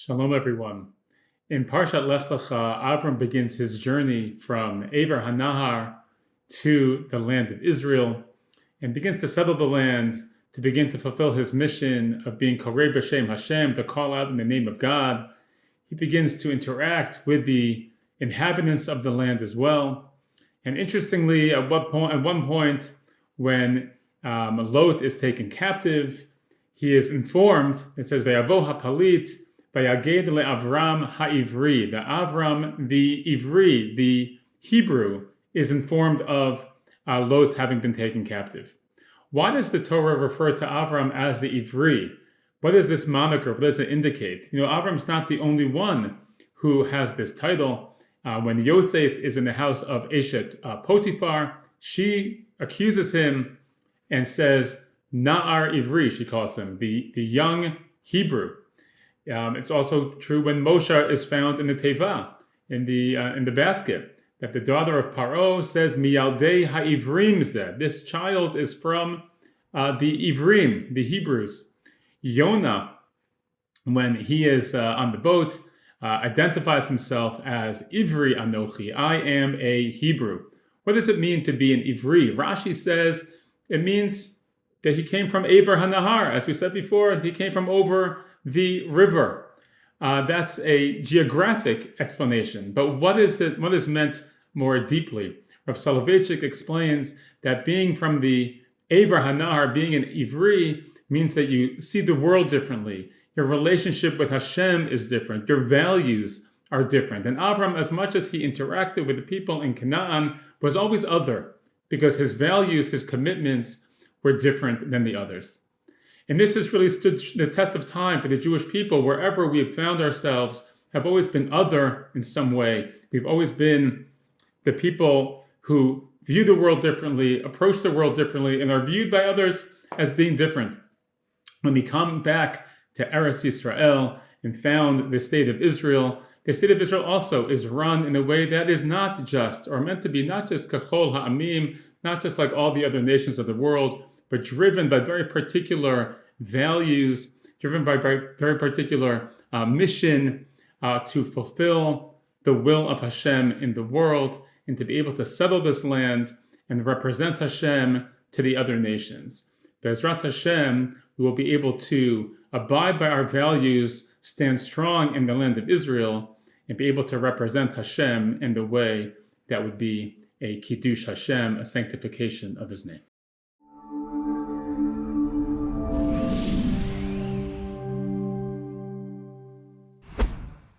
Shalom, everyone. In Parshat Lech Lecha, Avram begins his journey from Aver HaNahar to the land of Israel and begins to settle the land to begin to fulfill his mission of being Korei B'Shem Hashem, to call out in the name of God. He begins to interact with the inhabitants of the land as well. And interestingly, at one point, when Lot is taken captive, he is informed, it says, Vayavo HaPalit, Vayaged le'Avram ha'ivri. The Avram, the Ivri, the Hebrew, is informed of Lot's having been taken captive. Why does the Torah refer to Avram as the Ivri? What is this moniker? What does it indicate? Avram's not the only one who has this title. When Yosef is in the house of Eshet Potiphar, she accuses him and says, Na'ar Ivri, she calls him, the young Hebrew. It's also true when Moshe is found in the teva, in the basket, that the daughter of Paro says, Miyaldei ha'ivrim zeh. This child is from the Ivrim, the Hebrews. Yonah, when he is on the boat, identifies himself as Ivri Anochi. I am a Hebrew. What does it mean to be an Ivri? Rashi says it means that he came from Aver HaNahar. As we said before, he came from over the river. That's a geographic explanation. But what is meant more deeply? Rav Soloveitchik explains that being from the Aver HaNahar, being an Ivri, means that you see the world differently. Your relationship with Hashem is different. Your values are different. And Avram, as much as he interacted with the people in Canaan, was always other, because his values, his commitments were different than the others. And this has really stood the test of time for the Jewish people. Wherever we have found ourselves, have always been other in some way. We've always been the people who view the world differently, approach the world differently, and are viewed by others as being different. When we come back to Eretz Yisrael and found the state of Israel also is run in a way that is not just, or meant to be not just kachol ha'amim, not just like all the other nations of the world, but driven by very particular values, driven by very particular mission to fulfill the will of Hashem in the world, and to be able to settle this land and represent Hashem to the other nations. Be'ezrat Hashem, we will be able to abide by our values, stand strong in the land of Israel, and be able to represent Hashem in the way that would be a kiddush Hashem, a sanctification of His name.